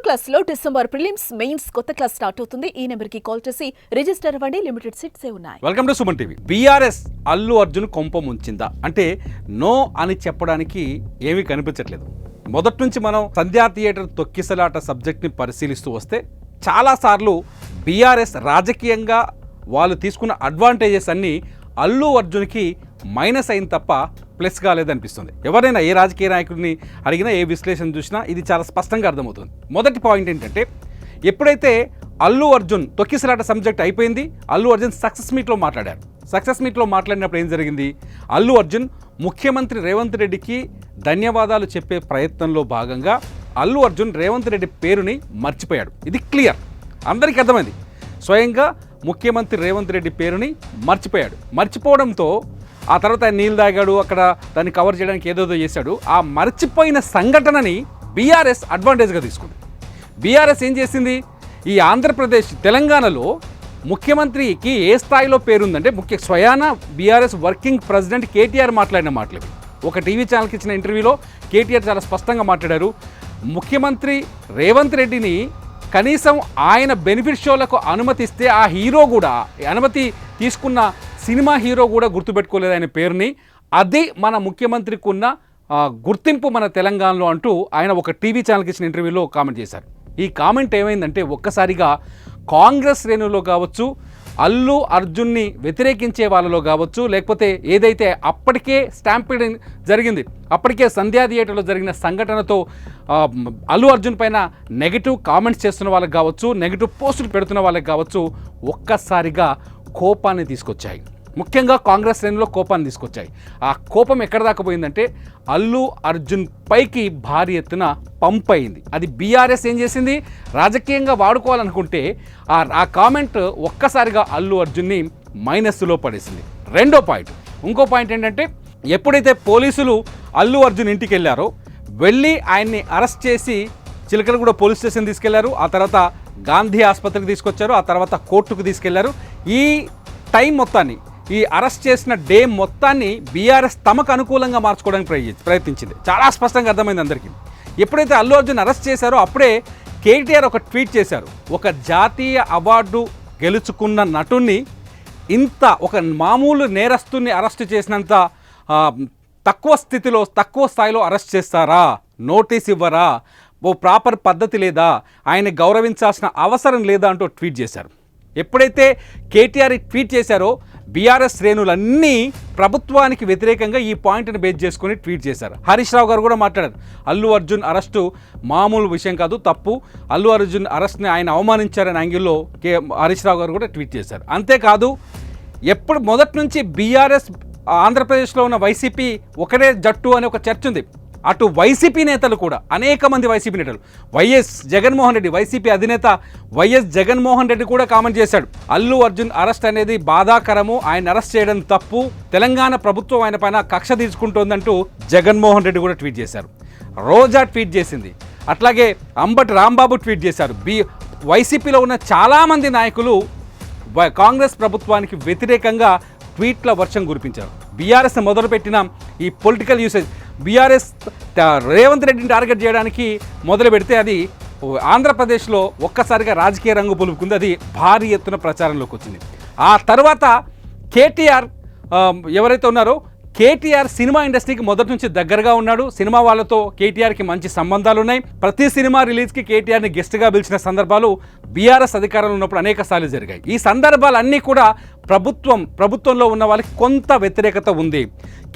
Class లో December prelims mains కొత్త class start అవుతుంది. ఈ నెంబర్ కి కాల్ చేసి రిజిస్టర్ అవ్వండి. లిమిటెడ్ సీట్స్ ఉన్నాయి. Welcome to Suman TV. BRS Allu Arjun కొంప ముంచిందా అంటే నో అని చెప్పడానికి ఏమీ కనిపించట్లేదు. మొదటి నుంచి మనం సంధ్యా థియేటర్ తొక్కిసలాట సబ్జెక్ట్ని పరిశీలిస్తూ వస్తే చాలాసార్లు బీఆర్ఎస్ రాజకీయంగా వాళ్ళు తీసుకున్న అడ్వాంటేజెస్ అన్నీ అల్లు అర్జున్కి మైనస్ అయిన తప్ప ప్లస్ కాలేదనిపిస్తుంది. ఎవరైనా ఏ రాజకీయ నాయకుడిని అడిగినా ఏ విశ్లేషణ చూసినా ఇది చాలా స్పష్టంగా అర్థమవుతుంది. మొదటి పాయింట్ ఏంటంటే ఎప్పుడైతే అల్లు అర్జున్ తొక్కిసలాట సబ్జెక్ట్ అయిపోయింది, అల్లు అర్జున్ సక్సెస్ మీట్లో మాట్లాడారు. సక్సెస్ మీట్లో మాట్లాడినప్పుడు ఏం జరిగింది? అల్లు అర్జున్ ముఖ్యమంత్రి రేవంత్ రెడ్డికి ధన్యవాదాలు చెప్పే ప్రయత్నంలో భాగంగా అల్లు అర్జున్ రేవంత్ రెడ్డి పేరుని మర్చిపోయాడు. ఇది క్లియర్, అందరికీ అర్థమైంది. స్వయంగా ముఖ్యమంత్రి రేవంత్ రెడ్డి పేరుని మర్చిపోవడంతో ఆ తర్వాత ఆయన నీళ్ళు తాగాడు, అక్కడ దాన్ని కవర్ చేయడానికి ఏదోదో చేశాడు. ఆ మర్చిపోయిన సంఘటనని బీఆర్ఎస్ అడ్వాంటేజ్గా తీసుకుంది. బీఆర్ఎస్ ఏం చేసింది? ఈ ఆంధ్రప్రదేశ్ తెలంగాణలో ముఖ్యమంత్రికి ఏ స్థాయిలో పేరుందంటే స్వయాన బీఆర్ఎస్ వర్కింగ్ ప్రెసిడెంట్ కేటీఆర్ మాట్లాడిన మాటలు. ఒక టీవీ ఛానల్కి ఇచ్చిన ఇంటర్వ్యూలో కేటీఆర్ చాలా స్పష్టంగా మాట్లాడారు. ముఖ్యమంత్రి రేవంత్ రెడ్డిని కనీసం ఆయన బెనిఫిట్ షోలకు అనుమతిస్తే ఆ హీరో కూడా, అనుమతి తీసుకున్న సినిమా హీరో కూడా గుర్తుపెట్టుకోలేదు ఆయన పేరుని. అది మన ముఖ్యమంత్రికి ఉన్న గుర్తింపు మన తెలంగాణలో అంటూ ఆయన ఒక టీవీ ఛానల్కి ఇచ్చిన ఇంటర్వ్యూలో కామెంట్ చేశారు. ఈ కామెంట్ ఏమైందంటే ఒక్కసారిగా కాంగ్రెస్ శ్రేణుల్లో కావచ్చు, అల్లు అర్జున్ని వ్యతిరేకించే వాళ్ళలో కావచ్చు, లేకపోతే ఏదైతే అప్పటికే స్టాంపీడింగ్ జరిగింది, అప్పటికే సంధ్యా థియేటర్లో జరిగిన సంఘటనతో అల్లు అర్జున్ పైన నెగిటివ్ కామెంట్స్ చేస్తున్న వాళ్ళకి కావచ్చు, నెగిటివ్ పోస్టులు పెడుతున్న వాళ్ళకి కావచ్చు, ఒక్కసారిగా కోపాన్ని తీసుకొచ్చాయి. ముఖ్యంగా కాంగ్రెస్ శ్రేణిలో కోపాన్ని తీసుకొచ్చాయి. ఆ కోపం ఎక్కడ దాకా పోయిందంటే అల్లు అర్జున్ పైకి భారీ ఎత్తున పంప్ అయింది. అది బీఆర్ఎస్ ఏం చేసింది? రాజకీయంగా వాడుకోవాలనుకుంటే ఆ కామెంట్ ఒక్కసారిగా అల్లు అర్జున్ని మైనస్లో పడేసింది. ఇంకో పాయింట్ ఏంటంటే ఎప్పుడైతే పోలీసులు అల్లు అర్జున్ ఇంటికి వెళ్ళి ఆయన్ని అరెస్ట్ చేసి చిలకలగూడ పోలీస్ స్టేషన్ తీసుకెళ్లారు, ఆ తర్వాత గాంధీ ఆసుపత్రికి తీసుకొచ్చారు, ఆ తర్వాత కోర్టుకు తీసుకెళ్లారు. ఈ టైం మొత్తాన్ని, ఈ అరెస్ట్ చేసిన డే మొత్తాన్ని బీఆర్ఎస్ తమకు అనుకూలంగా మార్చుకోవడానికి ప్రయత్నించింది. చాలా స్పష్టంగా అర్థమైంది అందరికీ. ఎప్పుడైతే అల్లు అర్జున్ అరెస్ట్ చేశారో అప్పుడే కేటీఆర్ ఒక ట్వీట్ చేశారు. ఒక జాతీయ అవార్డు గెలుచుకున్న నటుని ఒక మామూలు నేరస్తుని అరెస్ట్ చేసినంత తక్కువ స్థాయిలో అరెస్ట్ చేస్తారా? నోటీస్ ఇవ్వరా? ఓ ప్రాపర్ పద్ధతి లేదా? ఆయన గౌరవించాల్సిన అవసరం లేదా అంటూ ట్వీట్ చేశారు. ఎప్పుడైతే కేటీఆర్ ట్వీట్ చేశారో బీఆర్ఎస్ శ్రేణులన్నీ ప్రభుత్వానికి వ్యతిరేకంగా ఈ పాయింట్ని బేస్ చేసుకుని ట్వీట్ చేశారు. హరీష్ రావు గారు కూడా మాట్లాడారు. అల్లు అర్జున్ అరెస్టు మామూలు విషయం కాదు, తప్పు. అల్లు అర్జున్ అరెస్ట్ని ఆయన అవమానించారనే యాంగిల్లో హరీష్ రావు గారు కూడా ట్వీట్ చేశారు. అంతేకాదు, మొదటి నుంచి బీఆర్ఎస్ ఆంధ్రప్రదేశ్లో ఉన్న వైసీపీ ఒకటే జట్టు అనే ఒక చర్చ ఉంది. అటు వైసీపీ నేతలు కూడా, అనేక మంది వైసీపీ నేతలు, వైఎస్ జగన్మోహన్ రెడ్డి, వైసీపీ అధినేత వైఎస్ జగన్మోహన్ రెడ్డి కూడా కామెంట్ చేశాడు. అల్లు అర్జున్ అరెస్ట్ అనేది బాధాకరము, ఆయన అరెస్ట్ చేయడం తప్పు, తెలంగాణ ప్రభుత్వం ఆయన పైన కక్ష తీసుకుంటోందంటూ జగన్మోహన్ రెడ్డి కూడా ట్వీట్ చేశారు. రోజా ట్వీట్ చేసింది. అట్లాగే అంబటి రాంబాబు ట్వీట్ చేశారు. వైసీపీలో ఉన్న చాలామంది నాయకులు కాంగ్రెస్ ప్రభుత్వానికి వ్యతిరేకంగా ట్వీట్ల వర్షం కురిపించారు. బీఆర్ఎస్ మొదలుపెట్టిన ఈ పొలిటికల్ యూసేజ్, బీఆర్ఎస్ రేవంత్ రెడ్డిని టార్గెట్ చేయడానికి మొదలు పెడితే అది ఆంధ్రప్రదేశ్లో ఒక్కసారిగా రాజకీయ రంగు పులుపుకుంది. అది భారీ ఎత్తున ప్రచారంలోకి వచ్చింది. ఆ తర్వాత కేటీఆర్ ఎవరైతే ఉన్నారో, కేటీఆర్ సినిమా ఇండస్ట్రీకి మొదటి నుంచి దగ్గరగా ఉన్నాడు. సినిమా వాళ్ళతో కేటీఆర్కి మంచి సంబంధాలు ఉన్నాయి. ప్రతి సినిమా రిలీజ్కి కేటీఆర్ని గెస్ట్గా పిలిచిన సందర్భాలు బీఆర్ఎస్ అధికారంలో ఉన్నప్పుడు అనేక సార్లు జరిగాయి. ఈ సందర్భాలన్నీ కూడా ప్రభుత్వంలో ఉన్న వాళ్ళకి కొంత వ్యతిరేకత ఉంది.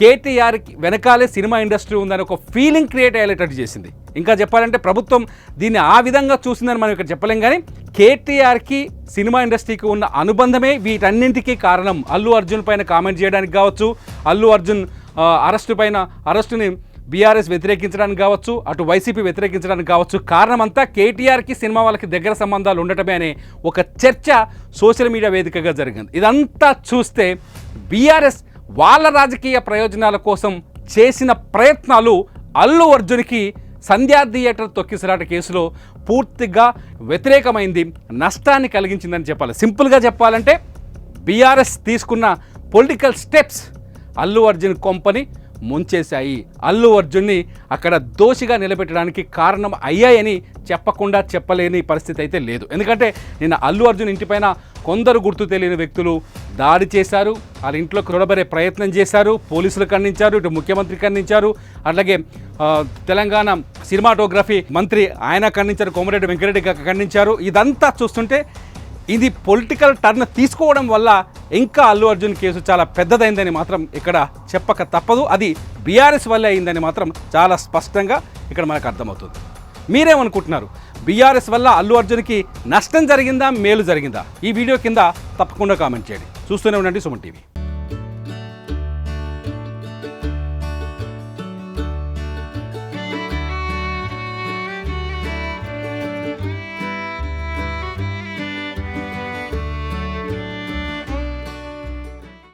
కేటీఆర్ వెనకాలే సినిమా ఇండస్ట్రీ ఉందని ఒక ఫీలింగ్ క్రియేట్ అయ్యేటట్టు చేసింది. ఇంకా చెప్పాలంటే ప్రభుత్వం దీన్ని ఆ విధంగా చూసిందని మనం ఇక్కడ చెప్పలేం. కానీ కేటీఆర్కి సినిమా ఇండస్ట్రీకి ఉన్న అనుబంధమే వీటన్నింటికీ కారణం. అల్లు అర్జున్ పైన కామెంట్ చేయడానికి కావచ్చు, అల్లు అర్జున్ అరెస్టుని బీఆర్ఎస్ వ్యతిరేకించడానికి కావచ్చు, అటు వైసీపీ వ్యతిరేకించడానికి కావచ్చు, కారణమంతా కేటీఆర్కి సినిమా వాళ్ళకి దగ్గర సంబంధాలు ఉండటమే అనే ఒక చర్చ సోషల్ మీడియా వేదికగా జరిగింది. ఇదంతా చూస్తే బీఆర్ఎస్ వాళ్ళ రాజకీయ ప్రయోజనాల కోసం చేసిన ప్రయత్నాలు అల్లు అర్జున్కి సంధ్యా థియేటర్ తొక్కిసలాట కేసులో పూర్తిగా వ్యతిరేకమైంది, నష్టాన్ని కలిగించిందని చెప్పాలి. సింపుల్గా చెప్పాలంటే బీఆర్ఎస్ తీసుకున్న పొలిటికల్ స్టెప్స్ అల్లు అర్జున్ కొంపని ముంచేశాయి, అల్లు అర్జున్ని అక్కడ దోషిగా నిలబెట్టడానికి కారణం అయ్యాయని చెప్పకుండా చెప్పలేని పరిస్థితి అయితే లేదు. ఎందుకంటే నిన్న అల్లు అర్జున్ ఇంటిపైన కొందరు గుర్తు తెలియని వ్యక్తులు దాడి చేశారు, వాళ్ళ ఇంట్లో క్రొడబడే ప్రయత్నం చేశారు, పోలీసులు ఖండించారు, ఇటు ముఖ్యమంత్రి ఖండించారు, అట్లాగే తెలంగాణ సినిమాటోగ్రఫీ మంత్రి ఆయన ఖండించారు, కోమరెడ్డి వెంకరెడ్డి ఖండించారు. ఇదంతా చూస్తుంటే ఇది పొలిటికల్ టర్న్ తీసుకోవడం వల్ల ఇంకా అల్లు అర్జున్ కేసు చాలా పెద్దదైందని మాత్రం ఇక్కడ చెప్పక తప్పదు. అది బీఆర్ఎస్ వల్లే అయిందని మాత్రం చాలా స్పష్టంగా ఇక్కడ మనకు అర్థమవుతుంది. మీరేమనుకుంటున్నారు? బీఆర్ఎస్ వల్ల అల్లు అర్జున్కి నష్టం జరిగిందా, మేలు జరిగిందా? ఈ వీడియో కింద తప్పకుండా కామెంట్ చేయండి. చూస్తూనే ఉండండి సుమన్ టీవీ.